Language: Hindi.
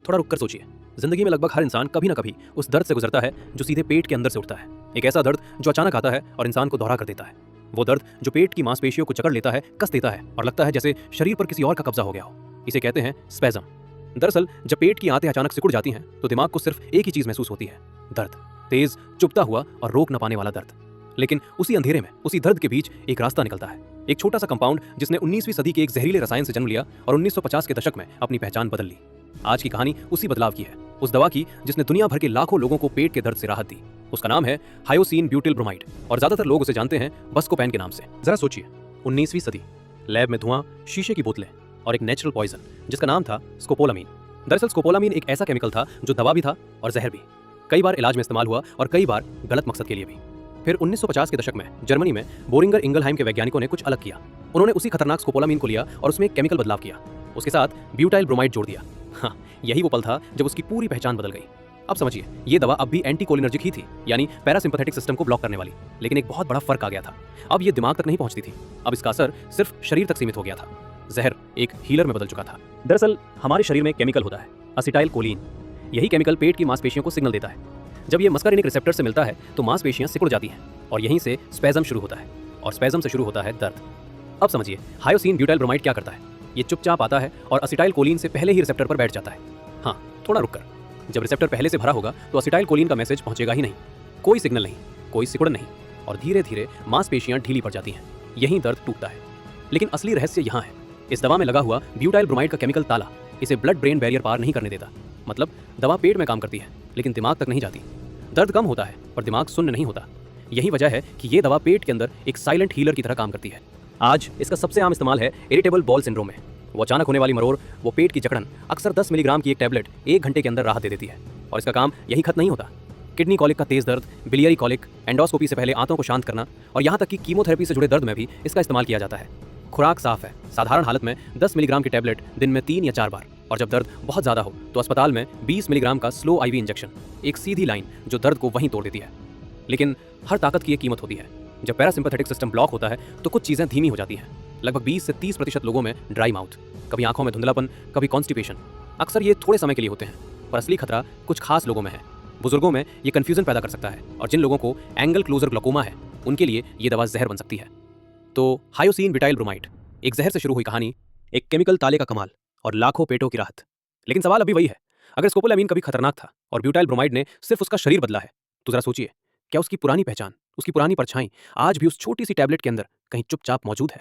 थोड़ा रुक कर सोचिए। जिंदगी में लगभग हर इंसान कभी ना कभी उस दर्द से गुजरता है जो सीधे पेट के अंदर से उठता है। एक ऐसा दर्द जो अचानक आता है और इंसान को दोहरा कर देता है। वो दर्द जो पेट की मांसपेशियों को जकड़ लेता है, कस देता है और लगता है जैसे शरीर पर किसी और का कब्जा हो गया हो। इसे कहते हैं स्पैज़म। दरअसल जब पेट की आंतें अचानक सिकुड़ जाती हैं तो दिमाग को सिर्फ एक ही चीज महसूस होती है, दर्द। तेज, चुभता हुआ और रोक न पाने वाला दर्द। लेकिन उसी अंधेरे में, उसी दर्द के बीच एक रास्ता निकलता है। एक छोटा सा कंपाउंड जिसने 19वीं सदी के एक जहरीले रसायन से जन्म लिया और 1950 के दशक में अपनी पहचान बदल ली। आज की कहानी उसी बदलाव की है, उस दवा की जिसने दुनिया भर के लाखों लोगों को पेट के दर्द से राहत दी। उसका नाम है हायोसिन ब्यूटिल ब्रोमाइड और ज्यादातर लोग उसे जानते हैं बस्कोपैन के नाम से। जरा सोचिए, 19वीं सदी, लैब में धुआं, शीशे की बोतलें और एक नेचुरल पॉइजन जिसका नाम था स्कोपोलामीन। दरअसल स्कोपोलामीन एक ऐसा केमिकल था जो दवा भी था और जहर भी। कई बार इलाज में इस्तेमाल हुआ और कई बार गलत मकसद के लिए भी। फिर 1950 के दशक में जर्मनी में बोरिंगर इंगलहाइम के वैज्ञानिकों ने कुछ अलग किया। उन्होंने उसी खतरनाक स्कोपोलामीन को लिया और उसमें एक केमिकल बदलाव किया। उसके साथ ब्यूटाइल ब्रोमाइड जोड़ दिया। हाँ, यही वो पल था जब उसकी पूरी पहचान बदल गई। अब समझिए, ये दवा अब भी एंटीकोलिनर्जिक ही थी, यानी पैरासिम्पैथेटिक सिस्टम को ब्लॉक करने वाली। लेकिन एक बहुत बड़ा फर्क आ गया था। अब ये दिमाग तक नहीं पहुंचती थी, अब इसका असर सिर्फ शरीर तक सीमित हो गया था। जहर एक हीलर में बदल चुका था। दरअसल हमारे शरीर में एक केमिकल होता है, असिटाइल कोलिन। यही केमिकल पेट की मांसपेशियों को सिग्नल देता है। जब ये मस्कारिनिक रिसेप्टर से मिलता है तो मांसपेशियां सिकुड़ जाती हैं और यहीं से स्पैज़म शुरू होता है और स्पैज़म से शुरू होता है दर्द। अब समझिए, हायोसिन ब्यूटाइल ब्रोमाइड क्या करता है। ये चुपचाप आता है और असिटाइल कोलिन से पहले ही रिसेप्टर पर बैठ जाता है। हाँ, थोड़ा रुक कर। जब रिसेप्टर पहले से भरा होगा तो असिटाइल कोलिन का मैसेज पहुंचेगा ही नहीं। कोई सिग्नल नहीं, कोई सिकुड़न नहीं, और धीरे धीरे मांसपेशियां ढीली पड़ जाती हैं। यहीं दर्द टूटता है। लेकिन असली रहस्य यहाँ है। इस दवा में लगा हुआ ब्यूटाइल ब्रोमाइड का केमिकल ताला इसे ब्लड ब्रेन बैरियर पार नहीं करने देता। मतलब दवा पेट में काम करती है लेकिन दिमाग तक नहीं जाती। दर्द कम होता है पर दिमाग सुन्न नहीं होता। यही वजह है कि ये दवा पेट के अंदर एक साइलेंट हीलर की तरह काम करती है। आज इसका सबसे आम इस्तेमाल है इरिटेबल बॉल सिंड्रोम में। वो अचानक होने वाली मरोड़, वो पेट की जकड़न, अक्सर 10 मिलीग्राम की एक टैबलेट 1 घंटे के अंदर राहत दे देती है। और इसका काम यही खत्म नहीं होता। किडनी कॉलिक का तेज दर्द, बिलियरी कॉलिक, एंडोस्कोपी से पहले आंतों को शांत करना और यहाँ तक कि कीमोथेरेपी से जुड़े दर्द में भी इसका इस्तेमाल किया जाता है। खुराक साफ है, साधारण हालत में 10 मिलीग्राम की टैबलेट दिन में 3 या 4 बार, और जब दर्द बहुत ज़्यादा हो तो अस्पताल में 20 मिलीग्राम का स्लो आईवी इंजेक्शन। एक सीधी लाइन जो दर्द को वहीं तोड़ देती है। लेकिन हर ताकत की एक कीमत होती है। जब पैरासिम्पैथेटिक सिस्टम ब्लॉक होता है तो कुछ चीज़ें धीमी हो जाती हैं। लगभग 20 से 30% लोगों में ड्राई माउथ, कभी आंखों में धुंधलापन, कभी कॉन्स्टिपेशन। अक्सर ये थोड़े समय के लिए होते हैं, पर असली खतरा कुछ खास लोगों में है। बुजुर्गों में ये कन्फ्यूजन पैदा कर सकता है, और जिन लोगों को एंगल क्लोजर ग्लोकोमा है उनके लिए ये दवा जहर बन सकती है। तो हायोसिन ब्यूटाइल ब्रोमाइड, एक जहर से शुरू हुई कहानी, एक केमिकल ताले का कमाल और लाखों पेटों की राहत। लेकिन सवाल अभी वही है, अगर स्कोपोलामीन कभी खतरनाक था और ब्यूटाइल ब्रोमाइड ने सिर्फ उसका शरीर बदला है, तो जरा सोचिए, क्या उसकी पुरानी पहचान, उसकी पुरानी परछाई आज भी उस छोटी सी टैबलेट के अंदर कहीं चुपचाप मौजूद है।